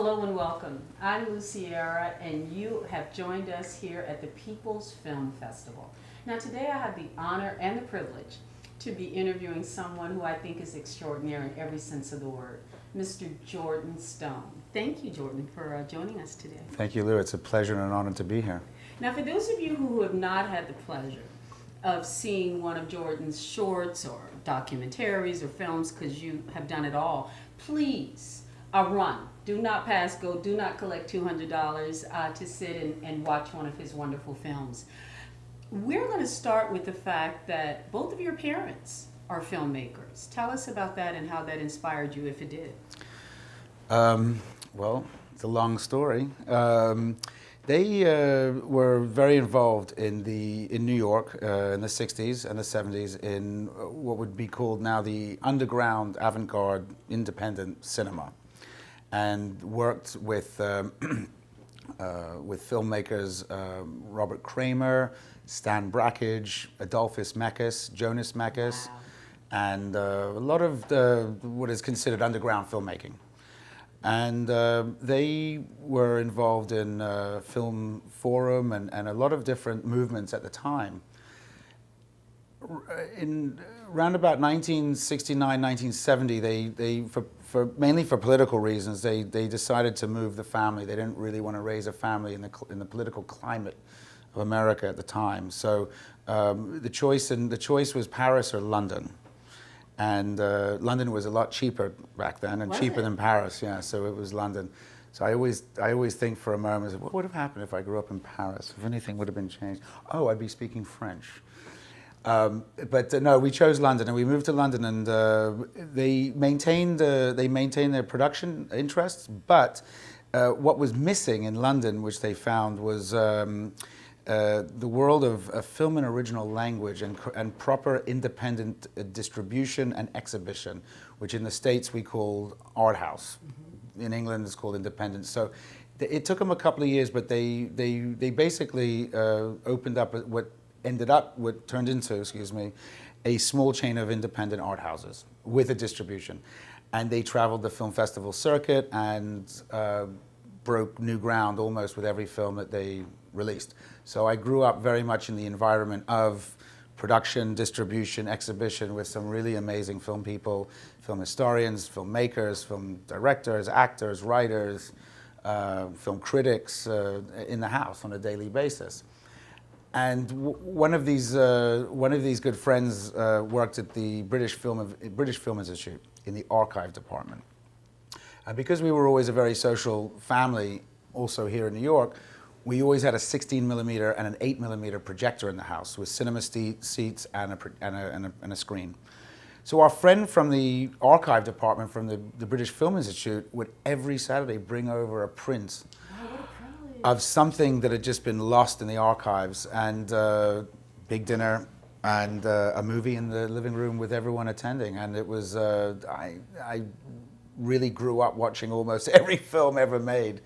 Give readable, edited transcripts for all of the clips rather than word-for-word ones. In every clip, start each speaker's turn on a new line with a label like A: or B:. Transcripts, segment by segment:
A: Hello and welcome. I'm Luciera, and you have joined us here at the People's Film Festival. Now today I have the honor and the privilege to be interviewing someone who I think is extraordinary in every sense of the word, Mr. Jordan Stone. Thank you, Jordan, for joining us today.
B: Thank you, Lou. It's a pleasure and an honor to be here.
A: Now for those of you who have not had the pleasure of seeing one of Jordan's shorts or documentaries or films, because you have done it all, please, run. Do not pass go. Do not collect $200 to sit and watch one of his wonderful films. We're going to start with the fact that both of your parents are filmmakers. Tell us about that and how that inspired you, if it did.
B: Well, it's a long story. They were very involved in New York in the 60s and the 70s in what would be called now the underground avant-garde independent cinema, and worked with filmmakers Robert Kramer, Stan Brakhage, Adolphus Mekas, Jonas Mekas,
A: Wow.
B: and a lot of what is considered underground filmmaking. And they were involved in Film Forum and a lot of different movements at the time. In around about 1969, 1970, they mainly for political reasons, they decided to move the family. They didn't really want to raise a family in the political climate of America at the time. So the choice was Paris or London. And London was a lot cheaper back then, and cheaper than Paris. Yeah, so it was London. So I always think for a moment, what would have happened if I grew up in Paris? If anything would have been changed, oh, I'd be speaking French. But no, we chose London, and we moved to London, and they maintained their production interests. But what was missing in London, which they found, was the world of film and original language and proper independent distribution and exhibition, which in the States we call art house. Mm-hmm. In England it's called independent. So it took them a couple of years, but they basically opened up what turned into, a small chain of independent art houses with a distribution. And they traveled the film festival circuit and broke new ground almost with every film that they released. So I grew up very much in the environment of production, distribution, exhibition with some really amazing film people, film historians, filmmakers, film directors, actors, writers, film critics in the house on a daily basis. And one of these good friends worked at the British Film Institute in the archive department. And because we were always a very social family, also here in New York, we always had a 16mm and an 8mm projector in the house with cinema seats and a screen. So our friend from the archive department from the British Film Institute would every Saturday bring over a print of something that had just been lost in the archives, and big dinner and a movie in the living room with everyone attending. And it was, I really grew up watching almost every film ever made.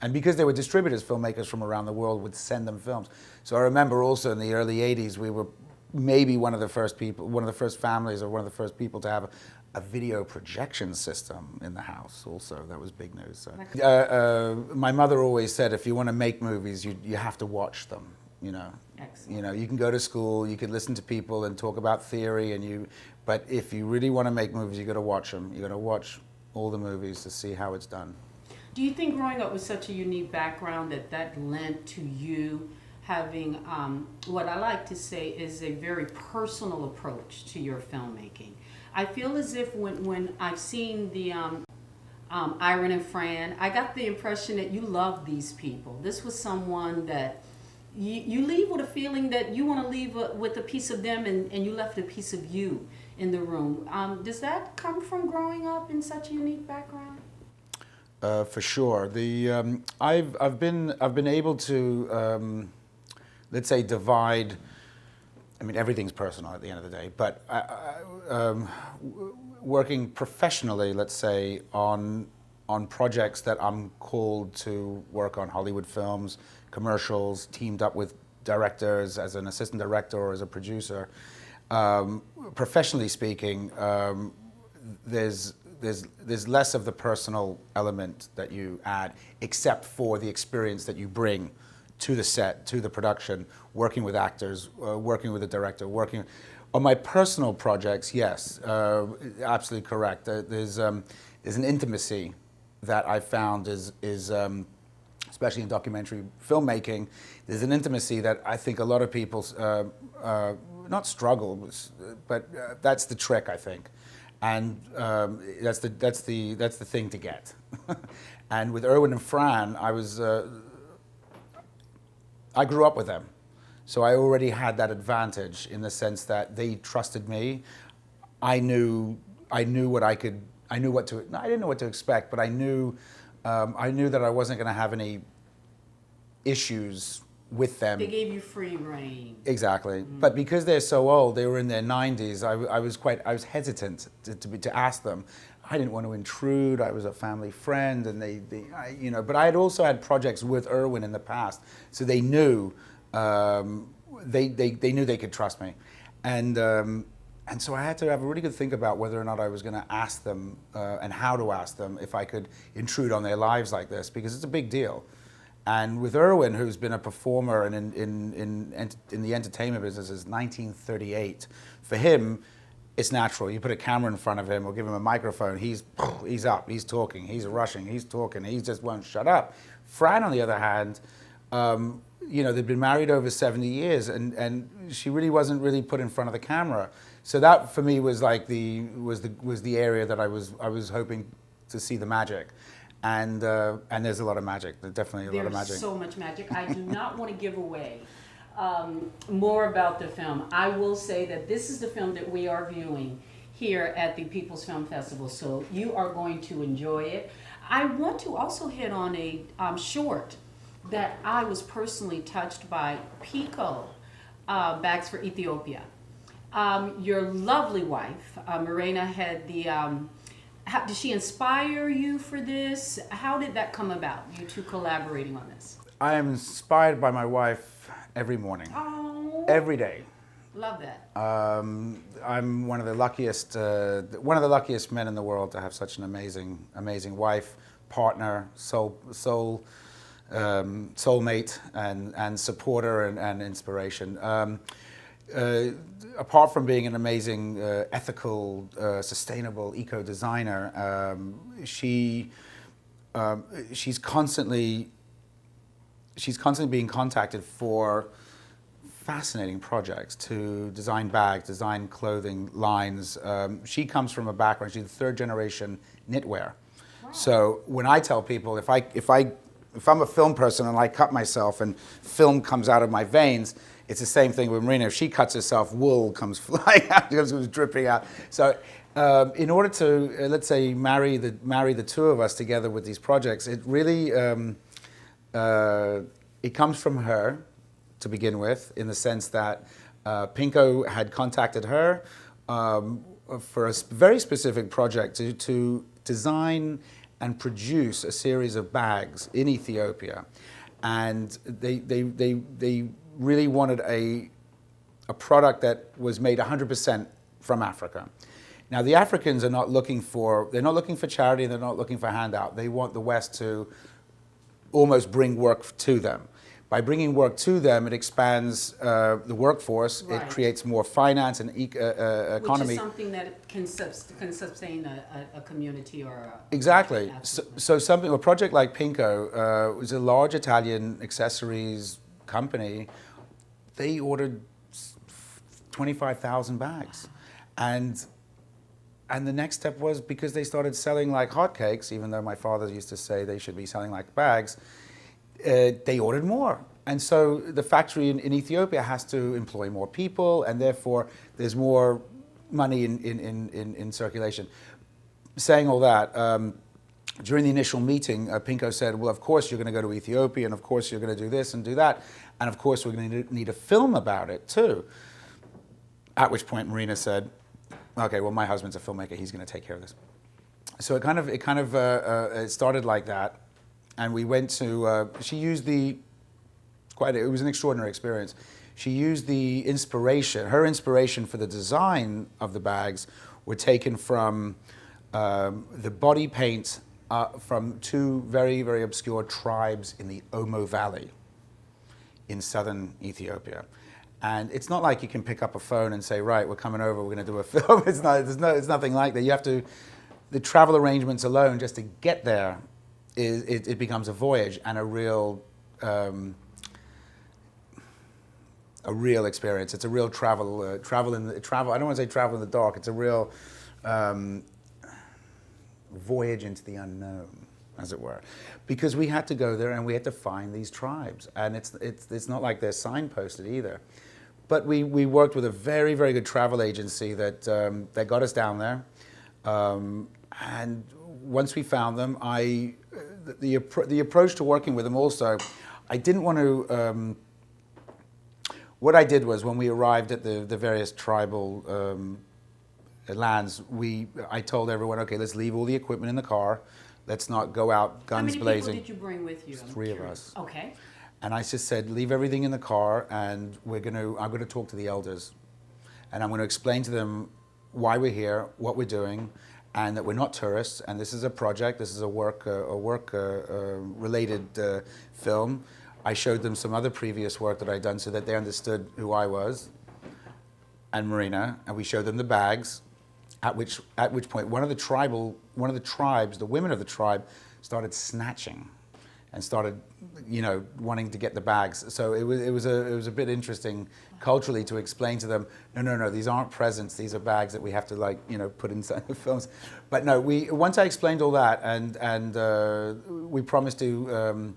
B: And because they were distributors, filmmakers from around the world would send them films. So I remember also in the early 80s, we were maybe one of the first families or one of the first people to have a video projection system in the house also. That was big news. So. My mother always said, if you want to make movies, you have to watch them, you know.
A: Excellent.
B: You know, you can go to school, you can listen to people and talk about theory, but if you really want to make movies, you got to watch them. You got to watch all the movies to see how it's done.
A: Do you think growing up with such a unique background that lent to you having what I like to say is a very personal approach to your filmmaking? I feel as if when I've seen the Iron and Fran, I got the impression that you love these people. This was someone that you leave with a feeling that you want to leave with a piece of them, and you left a piece of you in the room. Does that come from growing up in such a unique background?
B: For sure. I've been able to let's say divide. I mean, everything's personal at the end of the day, but working professionally, let's say, on projects that I'm called to work on, Hollywood films, commercials, teamed up with directors as an assistant director or as a producer. Professionally speaking, there's there's less of the personal element that you add, except for the experience that you bring to the set, to the production, working with actors, working with the director, working on my personal projects. Yes, absolutely correct. There's an intimacy that I found is especially in documentary filmmaking. There's an intimacy that I think a lot of people not struggle, but that's the trick, I think, and that's the thing to get. And with Irwin and Fran, I grew up with them, so I already had that advantage in the sense that they trusted me. I knew what I could. I didn't know what to expect, but I knew that I wasn't going to have any issues with them.
A: They gave you free reign.
B: Exactly. Mm-hmm. But because they're so old, they were in their 90s, I was hesitant to ask them. I didn't want to intrude. I was a family friend, and but I had also had projects with Irwin in the past, so they knew they knew they could trust me, and so I had to have a really good think about whether or not I was going to ask them and how to ask them if I could intrude on their lives like this, because it's a big deal. And with Irwin, who's been a performer and in the entertainment business since 1938, for him, it's natural. You put a camera in front of him or give him a microphone, he's up, he's talking, he's rushing, he's talking, he just won't shut up. Fran, on the other hand, they'd been married over 70 years, and she really wasn't really put in front of the camera. So that for me was like the area that I was hoping to see the magic. And there's a lot of magic. There's definitely a lot of magic.
A: There's so much magic. I do not want to give away more about the film. I will say that this is the film that we are viewing here at the People's Film Festival, so you are going to enjoy it. I want to also hit on a short that I was personally touched by, Pico, Bags for Ethiopia. Your lovely wife, Marina, had the... did she inspire you for this? How did that come about, you two collaborating on this?
B: I am inspired by my wife every morning.
A: Oh.
B: Every day.
A: Love that.
B: I'm one of the luckiest men in the world to have such an amazing wife, partner, soulmate, and supporter and inspiration. Apart from being an amazing ethical, sustainable eco designer, she's constantly being contacted for fascinating projects to design bags, design clothing lines. She comes from a background, she's third generation knitwear. Wow. So when I tell people, if I'm a film person and I cut myself and film comes out of my veins, it's the same thing with Marina. If she cuts herself, wool comes flying out, comes dripping out. So in order to, let's say, marry the two of us together with these projects, it really, it comes from her to begin with, in the sense that Pinko had contacted her for a very specific project to design and produce a series of bags in Ethiopia. And they really wanted a product that was made 100% from Africa. Now the Africans are not looking for charity, they're not looking for handout. They want the West to almost bring work to them. By bringing work to them, it expands the workforce. Right. It creates more finance and economy.
A: Which is something that can sustain a community or a...
B: Exactly. So a project like Pinko was a large Italian accessories company. They ordered 25,000 bags. And the next step was, because they started selling like hotcakes, even though my father used to say they should be selling like bags, they ordered more. And so the factory in Ethiopia has to employ more people, and therefore there's more money in circulation. Saying all that, during the initial meeting, Pinko said, well, of course you're going to go to Ethiopia, and of course you're going to do this and do that, and of course we're going to need a film about it too. At which point Marina said, okay, well, my husband's a filmmaker, he's going to take care of this. So it started like that. And we went to, she used it was an extraordinary experience. She used her inspiration for the design of the bags were taken from the body paint from two very, very obscure tribes in the Omo Valley in southern Ethiopia. And it's not like you can pick up a phone and say, right, we're coming over, we're going to do a film. It's nothing like that. You have to, the travel arrangements alone, just to get there, it becomes a voyage and a real experience. It's a real travel. I don't want to say travel in the dark. It's a real voyage into the unknown, as it were, because we had to go there and we had to find these tribes, and it's not like they're signposted either. But we worked with a very, very good travel agency that that got us down there, and once we found them, the approach to working with them also, I didn't want to. What I did was, when we arrived at the various tribal lands, I told everyone, okay, let's leave all the equipment in the car. Let's not go out guns blazing.
A: How many people did you bring with you?
B: Three of us.
A: Okay.
B: And I just said, leave everything in the car, and I'm going to talk to the elders, and I'm going to explain to them why we're here, what we're doing, and that we're not tourists, and this is a project. This is a work related film. I showed them some other previous work that I'd done so that they understood who I was and Marina, and we showed them the bags, at which point one of the tribes, the women of the tribe, started snatching and started, wanting to get the bags. So it was a bit interesting culturally to explain to them, no, these aren't presents, these are bags that we have to put inside the films. But no, once I explained all that, and we promised to,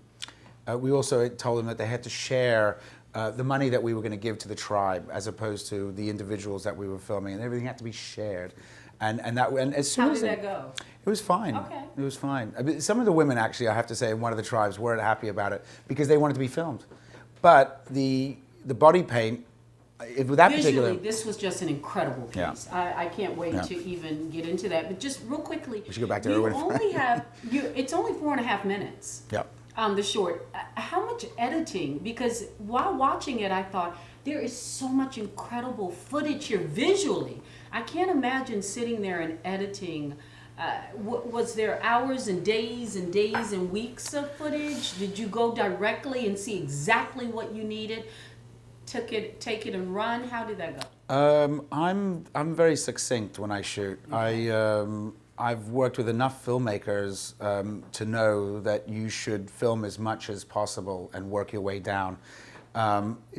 B: we also told them that they had to share the money that we were going to give to the tribe, as opposed to the individuals that we were filming, and everything had to be shared. And as soon as
A: that go?
B: It was fine.
A: Okay. It
B: was fine. I mean, some of the women, actually, I have to say, in one of the tribes weren't happy about it because they wanted to be filmed. But the body paint, with that
A: visually, this was just an incredible piece.
B: Yeah.
A: I can't wait to even get into that. But just real quickly,
B: we should go back to Erwin.
A: It's only 4.5 minutes.
B: Yep.
A: The short. How much editing? Because while watching it, I thought there is so much incredible footage here visually. I can't imagine sitting there and editing. Was there hours and days and weeks of footage? Did you go directly and see exactly what you needed? Take it and run? How did that go?
B: I'm very succinct when I shoot. Okay. I've worked with enough filmmakers to know that you should film as much as possible and work your way down.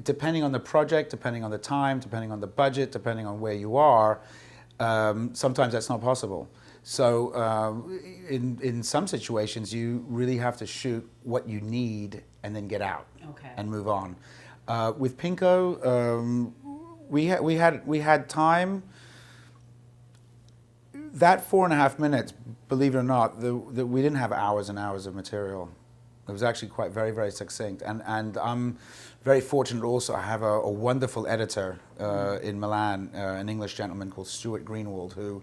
B: Depending on the project, depending on the time, depending on the budget, depending on where you are, sometimes that's not possible. So in some situations, you really have to shoot what you need and then get out and move on. With Pinko, we had time. That 4.5 minutes, believe it or not, we didn't have hours and hours of material. It was actually very, very succinct. And I'm very fortunate also. I have a wonderful editor in Milan, an English gentleman called Stuart Greenwald, who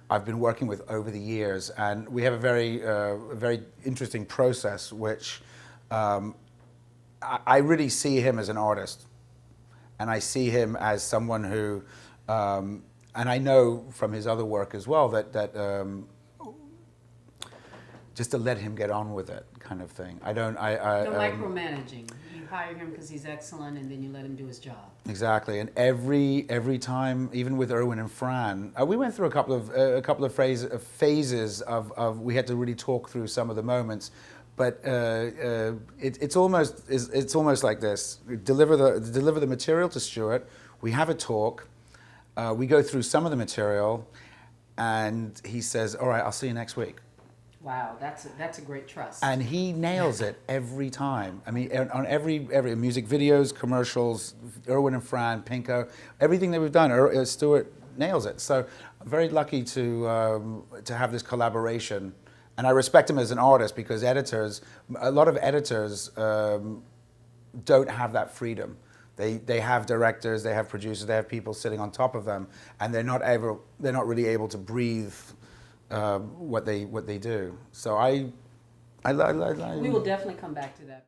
B: I've been working with over the years. And we have a very interesting process, which I really see him as an artist. And I see him as someone who, and I know from his other work as well, that just to let him get on with it, kind of thing.
A: No micromanaging. You hire him because he's excellent, and then you let him do his job.
B: Exactly. And every time, even with Erwin and Fran, we went through a couple of phases of we had to really talk through some of the moments. But it's almost like this: deliver the material to Stuart. We have a talk. We go through some of the material, and he says, "All right, I'll see you next week."
A: Wow, that's a great trust.
B: And he nails it every time. I mean, on every music videos, commercials, Erwin and Fran, Pinko, everything that we've done, Stuart nails it. So I'm very lucky to have this collaboration. And I respect him as an artist, because a lot of editors don't have that freedom. They have directors, they have producers, they have people sitting on top of them, and they're not really able to breathe what they do. So
A: we will definitely come back to that.